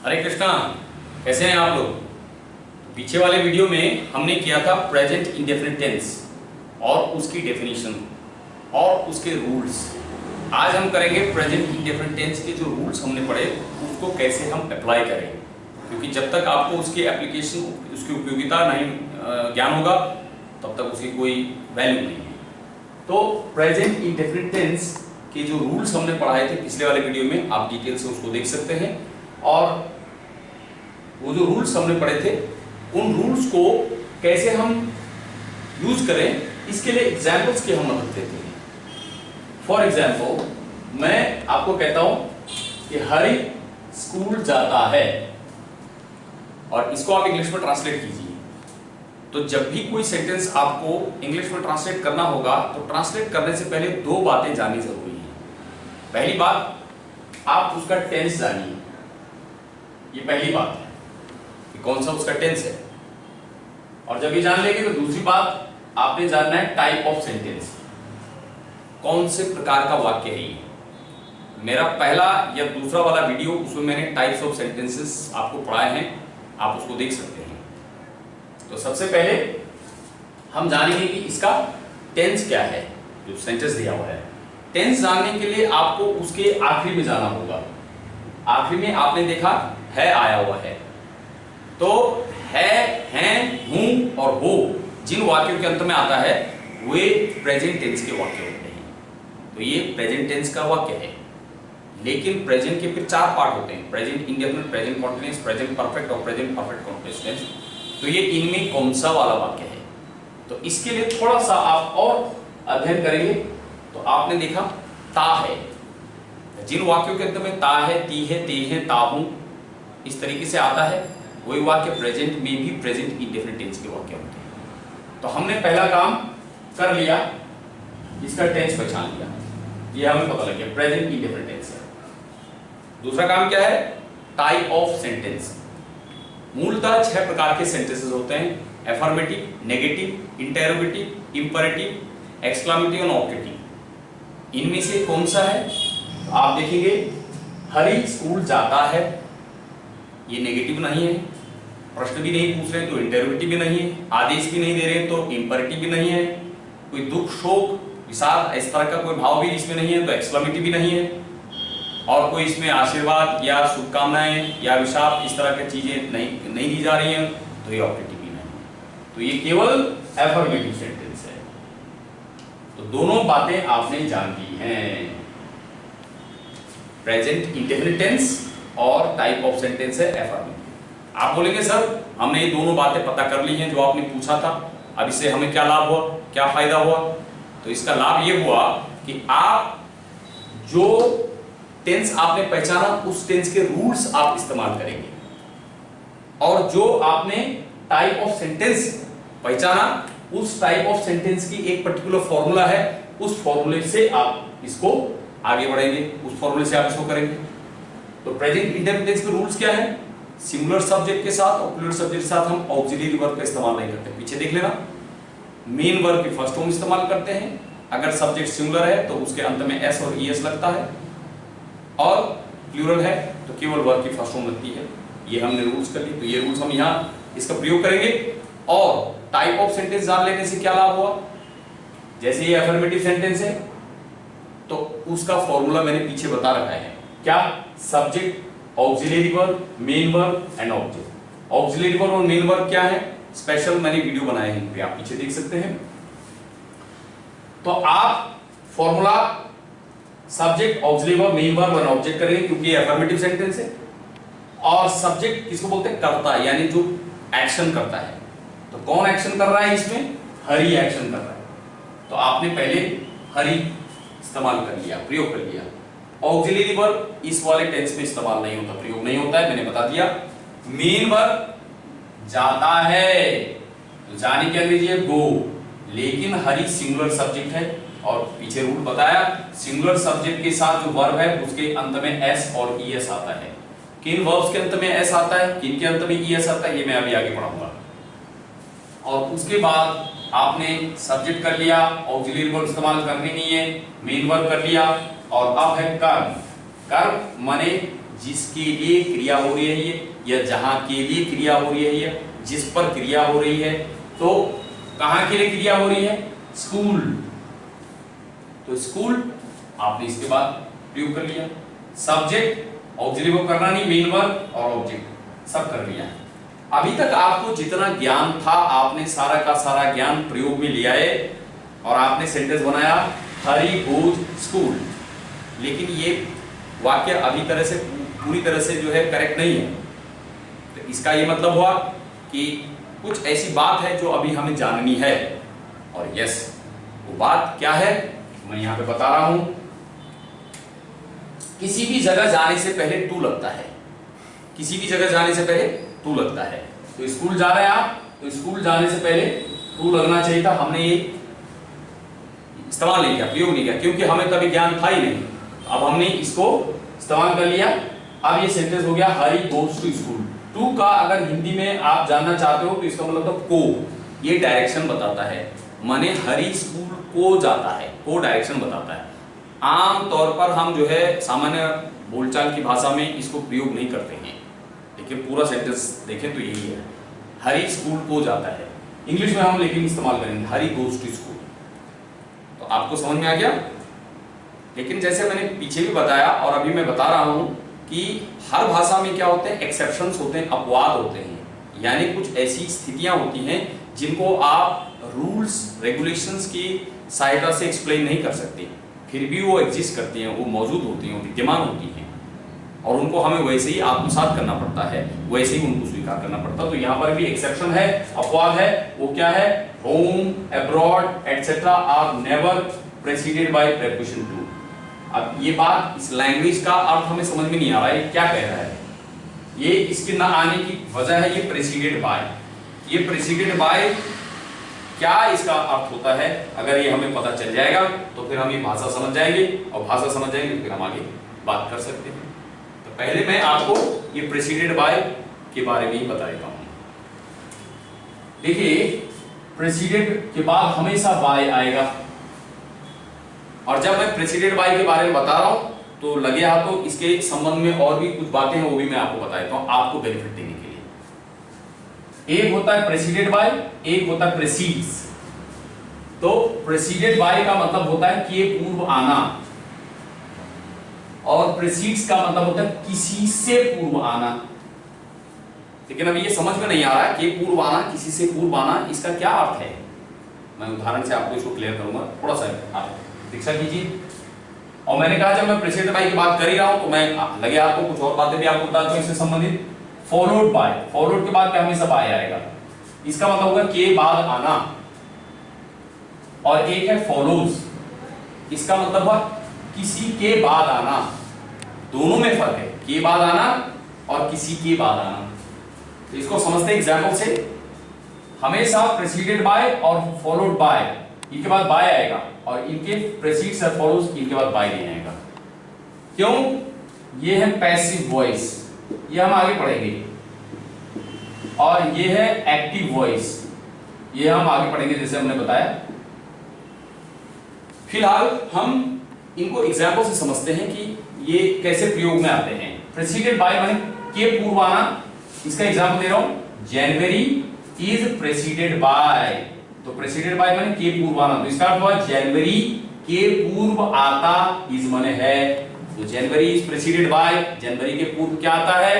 हरे कृष्णा, कैसे हैं आप लोग। पीछे वाले वीडियो में हमने किया था प्रेजेंट इंडेफिनिट टेंस और उसकी डेफिनेशन और उसके रूल्स। आज हम करेंगे प्रेजेंट इंडेफिनिट टेंस के जो रूल्स हमने पढ़े उसको कैसे हम अप्लाई करें, क्योंकि जब तक आपको उसकी एप्लीकेशन, उसकी उपयोगिता नहीं ज्ञान होगा तब तक उसकी कोई वैल्यू नहीं है। तो प्रेजेंट इंडेफिनिट टेंस के जो रूल्स हमने पढ़ाए थे पिछले वाले वीडियो में, आप डिटेल से उसको देख सकते हैं। और वो जो रूल्स हमने पढ़े थे उन रूल्स को कैसे हम यूज करें, इसके लिए एग्जाम्पल्स की हम मदद लेते हैं। फॉर एग्जाम्पल, मैं आपको कहता हूं कि हरि स्कूल जाता है, और इसको आप इंग्लिश में ट्रांसलेट कीजिए। तो जब भी कोई सेंटेंस आपको इंग्लिश में ट्रांसलेट करना होगा तो ट्रांसलेट करने से पहले दो बातें जाननी जरूरी है। पहली बात, आप उसका टेंस जानिए, ये पहली बात है कि कौन सा उसका टेंस है। और जब ये जान लेंगे तो दूसरी बात, आपने जानना है टाइप ऑफ सेंटेंस, कौन से प्रकार का वाक्य है ये। मेरा पहला या दूसरा वाला वीडियो, उसमें मैंने टाइप्स ऑफ सेंटेंसेस आपको पढ़ाए हैं, आप उसको देख सकते हैं। तो सबसे पहले हम जानेंगे कि इसका टेंस क्या है, जो सेंटेंस दिया हुआ है। टेंस जानने के लिए आपको उसके आखिरी में जाना होगा। आखिरी में आपने देखा है आया हुआ है, तो है, हैं, हूं और हो जिन वाक्यों के अंत में आता है वे प्रेजेंट टेंस के वाक्य होते हैं। तो ये प्रेजेंट टेंस का वाक्य है। लेकिन प्रेजेंट के फिर चार पार्ट होते हैं, present indefinite, present continuous, present perfect और प्रेजेंट परफेक्ट कंटीन्यूअस टेंस। तो ये इनमें कौन सा वाला वाक्य है, तो इसके लिए थोड़ा सा आप और अध्ययन करेंगे। तो आपने देखा ता है, जिन वाक्यों के अंत में ता है, ती है, ते है, ता हूं, इस तरीके से आता है, वही वाक्य प्रेजेंट में भी प्रेजेंट इंडेफिनिट टेंस के वाक्य होते हैं। तो हमने पहला काम कर लिया, इसका टेंस पहचान लिया, ये हमें पता लग गया प्रेजेंट इंडेफिनिट टेंस है। दूसरा काम क्या है, टाइप ऑफ सेंटेंस। मूलतः 6 प्रकार के सेंटेंसेस होते हैं, affirmative, negative, interrogative, imperative, exclamative और ऑब्जेक्टिव। इनमें से कौन सा है, तो आप देखेंगे हरि स्कूल जाता है, ये नेगेटिव नहीं है, प्रश्न भी नहीं पूछ रहे तो इंटेरोगेटिव भी नहीं है, आदेश भी नहीं दे रहे तो इंपरेटिव भी नहीं है, कोई दुख, शोक, विषाद इस तरह का कोई भाव भी इसमें नहीं है तो एक्सक्लामेटिव भी नहीं है, और कोई इसमें आशीर्वाद या शुभकामनाएं या विशाप इस तरह की चीजें नहीं दी जा रही हैं तो ये ऑब्जेक्टिव भी नहीं। तो ये केवल एफर्मेटिव सेंटेंस है। तो दोनों बातें आपने जान ली हैं, प्रेजेंट इंडेफिनिट टेंस और टाइप ऑफ सेंटेंस है एफर्मेटिव। आप बोलेंगे सर हमने ये दोनों बातें पता कर ली हैं जो आपने पूछा था, अब इससे हमें क्या लाभ हुआ, क्या फायदा हुआ। तो इसका लाभ ये हुआ कि आप जो टेंस आपने पहचाना उस टेंस के रूल्स आप इस्तेमाल करेंगे, और जो आपने टाइप ऑफ सेंटेंस पहचाना उस टाइप ऑफ सेंटेंस की एक पर्टिकुलर फॉर्मूला है, उस फॉर्मूले से आप इसको आगे बढ़ेंगे, उस फॉर्मूले से आप इसको करेंगे। तो प्रेजेंट इंडेफिनिट टेंस के रूल्स क्या है, सिंगुलर सब्जेक्ट के साथ और प्लूरल सब्जेक्ट के साथ हम ऑक्सिलरी वर्ब का इस्तेमाल नहीं करते। पीछे देख लेना, मेन वर्ब की फर्स्ट फॉर्म इस्तेमाल करते हैं, अगर सब्जेक्ट सिंगुलर है तो उसके अंत में एस और ईएस लगता है, और प्लूरल है तो केवल वर्ब की फर्स्ट फॉर्म लगती है। ये हमने रूल्स कर लिए, तो ये रूल्स हम यहाँ इसका प्रयोग करेंगे। और टाइप ऑफ सेंटेंस जान लेने से क्या लाभ हुआ, जैसे ये एफर्मेटिव सेंटेंस है तो उसका फॉर्मूला मैंने पीछे बता रखा है, क्या, subject, auxiliary verb, main verb and object. Auxiliary verb और मेन वर्ब क्या है, स्पेशल मैंने वीडियो बनाए हैं, पे आप पीछे देख सकते हैं। तो आप formula subject, auxiliary verb, main verb and object करेंगे, क्योंकि ये एफर्मेटिव सेंटेंस है। और सब्जेक्ट किसको बोलते हैं, कर्ता, यानी जो एक्शन करता है। तो कौन एक्शन कर रहा है इसमें, हरि एक्शन कर रहा है, तो आपने पहले हरि इस्तेमाल कर लिया, प्रयोग कर लिया। ऑक्सिलरी वर्ब इस वाले टेंस में इस्तेमाल नहीं होता, प्रयोग नहीं होता है, मैंने बता दिया। मेन वर्ब जाता है तो जाने क्या लीजिए, गो, लेकिन हरि सिंगुलर सब्जेक्ट है, और पीछे रूल बताया, सिंगुलर सब्जेक्ट के साथ जो वर्ब है उसके अंत में एस और ईएस आता है। किन वर्ब्स के अंत में एस आता है, किन के अंत में ईएस आता है, ये मैं अभी आगे पढ़ाऊंगा। और उसके बाद आपने सब्जेक्ट कर लिया, ऑक्सिलरी वर्ब इस्तेमाल करनी नहीं है, मेन वर्ब कर लिया, और अब है कर्म। कर्म माने जिसके लिए क्रिया हो रही है ये, या जहां के लिए क्रिया हो रही है ये, जिस पर क्रिया हो रही है। तो कहां के लिए क्रिया हो रही है? स्कूल। तो स्कूल आपने इसके बाद प्रयोग कर लिया। सब्जेक्ट ऑक्सिलरी वर्ब करना नहीं, मेन वर्ब और ऑब्जेक्ट सब कर लिया। अभी तक आपको जितना ज्ञान था आपने सारा का सारा ज्ञान प्रयोग में लिया है और आपने सेंटेंस बनाया हरी गोज स्कूल। लेकिन ये वाक्य अभी तरह से पूरी तरह से जो है करेक्ट नहीं है। तो इसका ये मतलब हुआ कि कुछ ऐसी बात है जो अभी हमें जाननी है। और यस, वो बात क्या है मैं यहां पे बता रहा हूं। किसी भी जगह जाने से पहले टू लगता है। किसी भी जगह जाने से पहले टू लगता है। तो स्कूल जा रहे हैं आप, तो स्कूल जाने से पहले टू लगना चाहिए था। हमने ये इस्तेमाल नहीं किया, प्रयोग नहीं किया, क्योंकि हमें कभी ज्ञान था ही नहीं। अब हमने इसको इस्तेमाल कर लिया। अब ये सेंटेंस हो गया हरी गोज टू स्कूल। टू का अगर हिंदी में आप जानना चाहते हो तो इसका मतलब तो को, ये डायरेक्शन बताता है। माने हरी स्कूल को जाता है, को डायरेक्शन बताता है। आम तौर पर हम जो है सामान्य बोलचाल की भाषा में इसको प्रयोग नहीं करते हैं, लेकिन पूरा सेंटेंस देखें तो यही है, हरी स्कूल को जाता है। इंग्लिश में हम लेकिन इस्तेमाल करेंगे हरी गोज टू स्कूल। तो आपको समझ में आ गया। लेकिन जैसे मैंने पीछे भी बताया और अभी मैं बता रहा हूं कि हर भाषा में क्या होते हैं, एक्सेप्शंस होते हैं, अपवाद होते हैं। यानी कुछ ऐसी स्थितियां होती हैं जिनको आप रूल्स रेगुलेशंस की सहायता से एक्सप्लेन नहीं कर सकते, फिर भी वो एग्जिस्ट करती हैं, वो मौजूद होती हैं, विद्यमान होती हैं, और उनको हमें वैसे ही आत्मसात करना पड़ता है, वैसे ही उनको स्वीकार करना पड़ता है। तो यहाँ पर भी एक्सेप्शन है, अपवाद है। वो क्या है? Home, abroad etcetera are never preceded by preposition to. अब ये बात, इस लैंग्वेज का अर्थ हमें समझ में नहीं आ रहा है क्या कह रहा है। ये इसके ना आने की वजह है ये प्रेसिडेड बाय। ये प्रेसिडेड बाय क्या इसका अर्थ होता है, अगर ये हमें पता चल जाएगा तो फिर हम ये भाषा समझ जाएंगे, और भाषा समझ जाएंगे तो फिर हम आगे बात कर सकते हैं। तो पहले मैं आपको ये प्रेसिडेड बाय के बारे में ही बता देता हूं। देखिए, प्रेसिडेड के बाद हमेशा बाय आएगा, और जब मैं प्रेसिडेड बाय के बारे में बता रहा हूं तो लगे हाथों इसके संबंध में और भी कुछ बातें हैं, वो भी मैं आपको बता देता हूं आपको बेनिफिट देने के लिए। एक होता है प्रेसिडेड बाय, एक होता है प्रेसीड्स। तो प्रेसिडेड बाय का मतलब होता है के पूर्व आना, और प्रेसीड्स का मतलब होता है किसी से पूर्व आना। लेकिन अभी ये समझ में नहीं आ रहा है कि पूर्व आना, किसी से पूर्व आना, इसका क्या अर्थ है। मैं उदाहरण से आपको इसको क्लियर करूंगा, थोड़ा सा आप दीक्षा कीजिए। और मैंने कहा जब मैं प्रेसिडेंट बाय की बात कर ही रहा हूं तो मैं लगे आपको कुछ और बातें भी आपको बताता हूं इससे संबंधित। फॉलोड बाय, फॉलोड के बाद क्या हमेशा बाय आएगा, इसका मतलब होगा के बाद आना। और एक है फॉलोज, इसका मतलब हुआ किसी के बाद आना। दोनों में फर्क है, के बाद आना और किसी के बाद आना। तो इसको समझते हैं एग्जाम्पल से। हमेशा प्रेसिडेड बाय और फॉलोड बाय, इनके बाद बाय आएगा, और इनके प्रेसीड्स और फॉलोज इनके बाद बाय नहीं आएगा। क्यों? ये है पैसिव वॉइस, ये हम आगे पढ़ेंगे, और ये है एक्टिव वॉइस, ये हम आगे पढ़ेंगे जैसे हमने बताया। फिलहाल हम इनको एग्जाम्पल से समझते हैं कि ये कैसे प्रयोग में आते हैं। प्रेसिडेड बाय माने के पूर्व आना, इसका एग्जाम्पल दे रहा हूं, जनवरी इज प्रेसिडेड बाय। तो प्रेसिडेड बाय माने के पूर्व आना, तो इसका अर्थ हुआ जनवरी के पूर्व आता, इज माने है। तो जनवरी इज प्रेसिडेड बाय, जनवरी के पूर्व क्या आता है?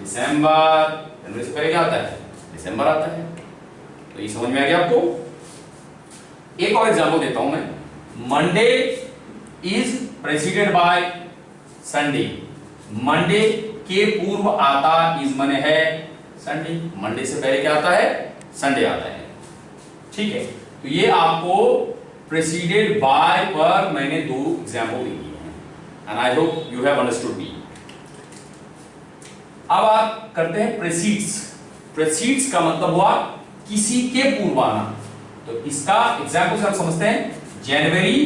दिसंबर। जनवरी से पहले क्या आता है? दिसंबर आता है। तो ये समझ में आ गया आपको। एक और एग्जांपल देता हूं मैं, Monday is preceded by Sunday. Monday के पूर्व आता, इज माने है संडे। मंडे से पहले क्या आता है? संडे आता है। ठीक है, तो ये आपको प्रेसिडेड बाय पर मैंने दो एग्जांपल दिए हैं, and I hope you have understood me. अब आप करते हैं प्रेसीड्स। प्रेसीड्स का मतलब हुआ किसी के पूर्व आना। तो इसका एग्जांपल से आप समझते हैं, जनवरी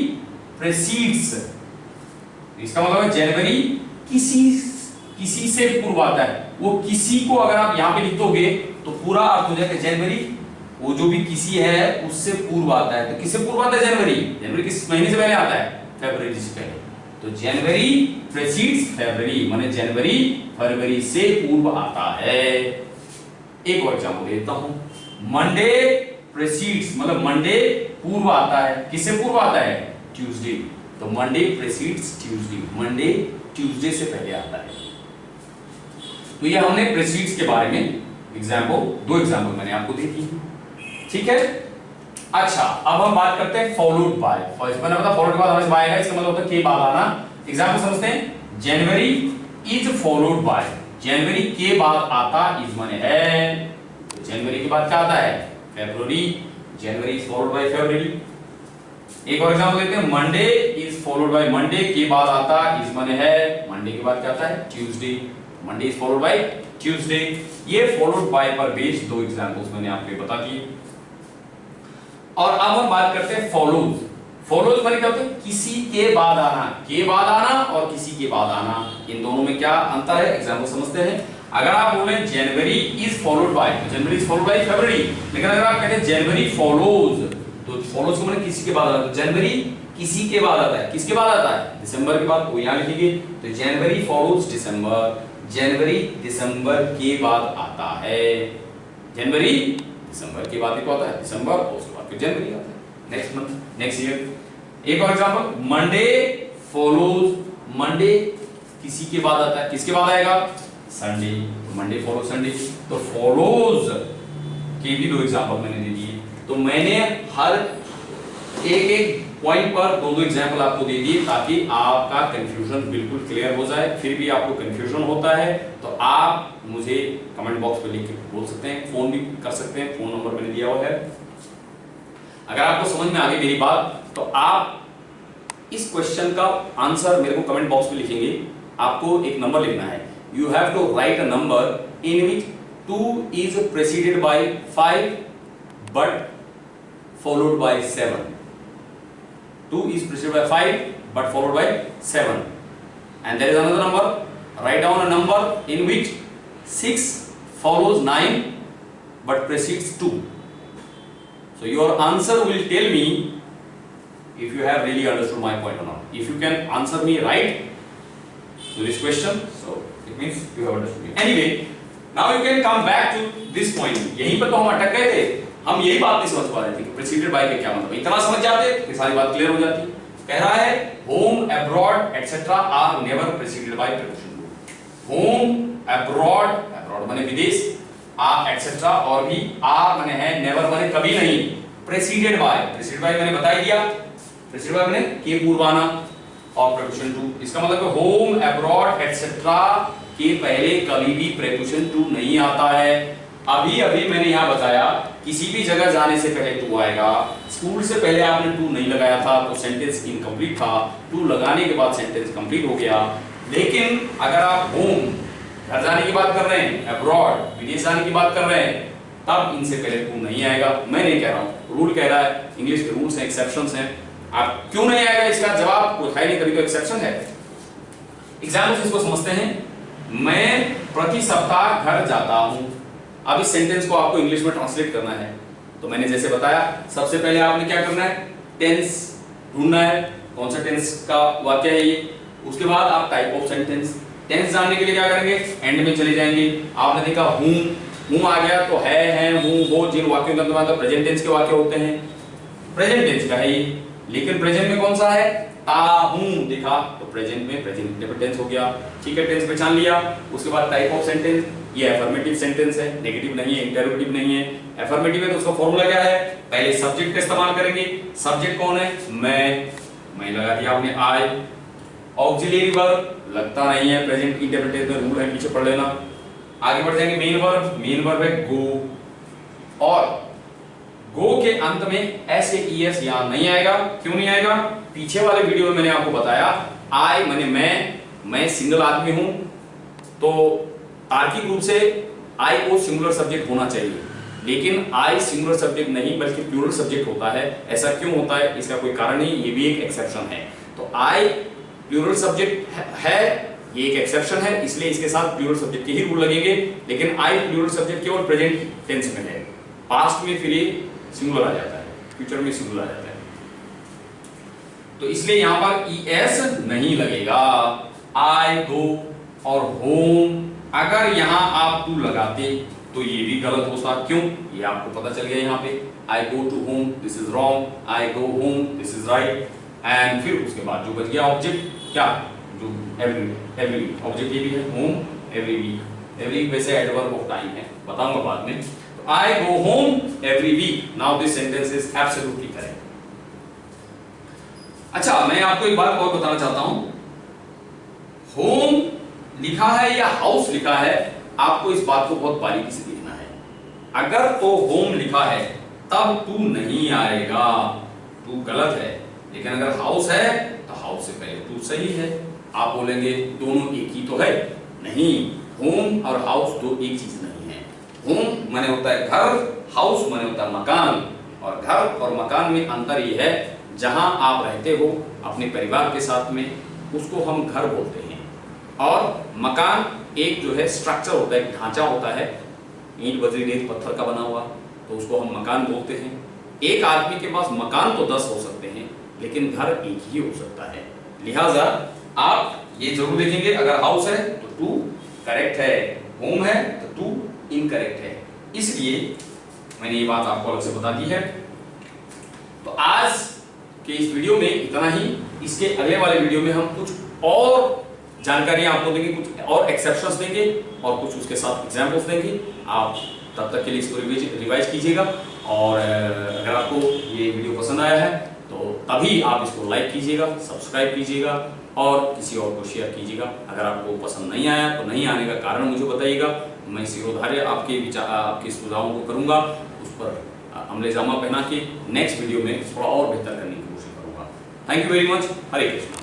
प्रेसीड्स, इसका मतलब है जनवरी किसी से पूर्व आता है। वो किसी को अगर आप यहां पे लिख दोगे तो पूरा अर्थ हो जाएगा जनवरी, वो जो भी किसी है उससे पूर्व आता है। तो किससे पूर्व आता है? जनवरी। जनवरी किस महीने से पहले आता है? फरवरी से पहले। तो जनवरी प्रेसीड्स फरवरी, माने जनवरी फरवरी से पूर्व आता है। एक और एग्जांपल देता हूं, मंडे प्रेसीड्स, मतलब मंडे पूर्व आता है, किससे पूर्व आता है? ट्यूसडे। तो मंडे प्रेसीड्स ट्यूसडे, मंडे ट्यूसडे से पहले आता है। तो ये हमने प्रेसीड्स के बारे में एग्जांपल, दो एग्जांपल मैंने आपको दे दी, ठीक है। अच्छा, अब हम बात करते हैं फॉलोड बाय। मैंने बताया फॉलोड के बाद हमें बाय है, इसका मतलब होता है के बाद आना। एग्जांपल समझते हैं, जनवरी इज फॉलोड बाय, जनवरी के बाद आता इज माने है, तो जनवरी के बाद क्या आता है? फरवरी, जनवरी इज फॉलोड बाय फरवरी। एक और एग्जांपल लेते हैं, Monday is followed by, Monday के बाद आता इज माने है, मंडे के बाद क्या आता है? Tuesday, Monday is followed by Tuesday. ये फॉलोड बाय पर बेस्ड दो एग्जांपल्स मैंने आपको बता दिए। और अब हम बात करते हैं फॉलोज। फॉलोज माने क्या होता है? किसी के बाद आना, के बाद आना और किसी के बाद आना, इन दोनों में क्या अंतर है? एग्जांपल समझते हैं। अगर आप बोले जनवरी इज फॉलोड बाय, तो जनवरी इज फॉलोड बाय फरवरी। लेकिन अगर आप कहते हैं जनवरी फॉलोज, तो फॉलोज को माने किसी के बाद आता है। जनवरी किसी के बाद आता है, किसके बाद आता है? दिसंबर के बाद। तो यहां लिखेंगे, तो जनवरी फॉलोज दिसंबर, जनवरी दिसंबर के बाद आता है। जनवरी दिसंबर के बाद आता है दिसंबर, और उसके बाद फिर जनवरी आता है, नेक्स्ट मंथ, नेक्स्ट ईयर। एक और एग्जांपल, मंडे फॉलोज, मंडे किसी के बाद आता है, किसके बाद आएगा? संडे, तो मंडे फॉलो संडे। तो फॉलोज के भी दो एग्जांपल मैंने दे दिए। तो मैंने हर एक एक पॉइंट पर दो दो एग्जांपल आपको दे दिए, ताकि आपका कंफ्यूजन बिल्कुल क्लियर हो जाए। फिर भी आपको कंफ्यूजन होता है तो आप मुझे कमेंट बॉक्स में लिख के बोल सकते हैं, फोन भी कर सकते हैं, फोन नंबर मैंने दिया हुआ है। अगर आपको समझ में आ गई मेरी बात, तो आप इस क्वेश्चन का आंसर मेरे को कमेंट बॉक्स में लिखेंगे। आपको एक नंबर लिखना है, you have to write a number in which 2 is preceded by 5 but followed by 7. 2 is preceded by 5 but followed by 7. And there is another number. Write down a number in which 6 follows 9 but precedes 2. So your answer will tell me if you have really understood my point or not. If you can answer me right to this question, so it means you have understood me. Anyway, now you can come back to this point. यहीं पर तो हम अटक गए थे, हम यही बात नहीं समझ पा रहे थे कि प्रेसिडेड बाय का क्या मतलब। इतना समझ जाते कि सारी बात क्लियर हो जाती। कह रहा है home, abroad etcetera are never preceded by preposition. Home, abroad, abroad माने विदेश, आर एटसेट्रा और भी, आर माने है, नेवर माने कभी नहीं, प्रेसिडेड बाय, प्रेसिडेड बाय मैंने बता ही दिया, प्रेसिडेड बाय माने के पूर्व आना और प्रीपोजिशन टू। इसका मतलब होम, अब्रॉड एटसेट्रा के पहले कभी भी प्रीपोजिशन टू नहीं आता है। अभी अभी मैंने यहां बताया किसी भी जगह जाने से पहले टू आएगा। स्कूल से पहले आपने टू नहीं लगाया था तो सेंटेंस इनकम्प्लीट था, टू लगाने के बाद सेंटेंस कंप्लीट हो गया। लेकिन अगर आप होम, घर जाने की बात कर रहे हैं, अब्रॉड, विदेश जाने की बात कर रहे हैं, तब इनसे पहले टू नहीं आएगा। मैं नहीं कह रहा हूं, रूल कह रहा है, इंग्लिश के रूल्स हैं, एक्सेप्शंस हैं। आप क्यों नहीं आएगा इसका जवाब कोई है नहीं, कभी तो एक्सेप्शन है। एग्जाम्पल इसको समझते हैं। मैं प्रति सप्ताह घर जाता हूं। अब इस सेंटेंस को आपको इंग्लिश में ट्रांसलेट करना है, तो मैंने जैसे बताया, सबसे पहले आपने क्या करना है? टेंस ढूंढना है, कौन सा टेंस का वाक्य है ये। उसके बाद आप टाइप ऑफ सेंटेंस, टेंस जानने के लिए क्या करेंगे? एंड में चले जाएंगे। आपने देखा हूं आ गया तो है, हूं, हो, जिन वाक्यों का मतलब प्रेजेंट टेंस के वाक्य होते हैं, प्रेजेंट टेंस का है ये। लेकिन प्रेजेंट में कौन सा है? ता हूं दिखा, तो प्रेजेंट में प्रेजेंट इंडेफिनिट टेंस हो गया। ठीक है, टेंस पहचान लिया। उसके बाद टाइप ऑफ सेंटेंस, ये अफर्मेटिव सेंटेंस है, नेगेटिव नहीं है, इंटरोगेटिव नहीं है। अफर्मेटिव है तो उसका फॉर्मूला क्या है? पहले सब्जेक्ट का इस्तेमाल करेंगे। सब्जेक्ट कौन है? मैं लगा दिया आपने आई। ऑक्सिलियरी वर्ब लगता नहीं है, प्रेजेंट इंडेफिनिट टेंस में रूल है, पीछे पढ़ लेना। आगे बढ़ जाएंगे, मेन वर्ब है गो, और गो के अंत में एस ए एस यहां नहीं आएगा। क्यों नहीं आएगा? पीछे वाले वीडियो में मैंने आपको बताया, आई माने मैं सिंगल आदमी हूं, तो तार्किक रूप से आई को सिंगुलर सब्जेक्ट होना चाहिए, लेकिन आई सिंगुलर सब्जेक्ट नहीं बल्कि प्लूरल सब्जेक्ट होता है। ऐसा क्यों होता है? इसका कोई कारण नहीं, ये भी एक एक्सेप्शन है। तो आई प्लूरल सब्जेक्ट है, ये एक एक्सेप्शन है, इसलिए इसके साथ प्लूरल सब्जेक्ट के ही रूल लगेंगे। लेकिन आई प्लूरल सब्जेक्ट केवल प्रेजेंट टेंस में है, पास्ट में फिर ये सिंगुलर आ जाता है, फ्यूचर में सिंगुलर आ जाता है। तो इसलिए यहां पर ES नहीं लगेगा। आई गो और होम, अगर यहां आप टू लगाते तो ये भी गलत होता। क्यों, ये आपको पता चल गया यहाँ पे। I go to home, this is wrong, I go home, this is right. And फिर उसके बाद जो बच गया ऑब्जेक्ट, क्या, जो एवरी ऑब्जेक्ट ये भी है, home every week. Every week वैसे एडवर्ब ऑफ टाइम है, बताऊंगा बाद में। तो I go home every week, now this sentence is absolutely correct. अच्छा, मैं आपको एक बात और बताना चाहता हूं, होम लिखा है या हाउस लिखा है, आपको इस बात को बहुत बारीकी से देखना है। अगर तो होम लिखा है तब टू नहीं आएगा, टू गलत है। लेकिन अगर हाउस है तो हाउस से पहले टू सही है। आप बोलेंगे दोनों एक ही तो है, नहीं, होम और हाउस दो एक चीज नहीं है। होम माने होता है घर, हाउस माने होता है मकान। और घर और मकान में अंतर यह है, जहां आप रहते हो अपने परिवार के साथ में, उसको हम घर बोलते हैं। और मकान एक जो है स्ट्रक्चर होता है, ढांचा होता है, ईंट बजरी रेत पत्थर का बना हुआ, तो उसको हम मकान बोलते हैं। एक आदमी के पास मकान तो 10 हो सकते हैं, लेकिन घर एक ही हो सकता है। लिहाजा आप ये जरूर देखेंगे, अगर हाउस है तो टू करेक्ट है, होम है तो टू इनकरेक्ट है। इसलिए मैंने ये बात आपको अलग से बता दी है। तो आज के इस वीडियो में इतना ही। इसके अगले वाले वीडियो में हम कुछ और जानकारी आपको देंगे, कुछ और एक्सेप्शंस देंगे और कुछ उसके साथ एग्जाम्पल्स देंगे। आप तब तक के लिए इसको रिवाइज कीजिएगा। और अगर आपको ये वीडियो पसंद आया है तो तभी आप इसको लाइक कीजिएगा, सब्सक्राइब कीजिएगा और किसी और को शेयर कीजिएगा। अगर आपको पसंद नहीं आया तो नहीं आने का कारण मुझे बताइएगा, मैं सिरोधार्य आपके सुझावों को करूँगा, उस पर अमले जामा पहना के नेक्स्ट वीडियो में थोड़ा और बेहतर करने की कोशिश करूँगा। Thank you very much. Hare Krishna.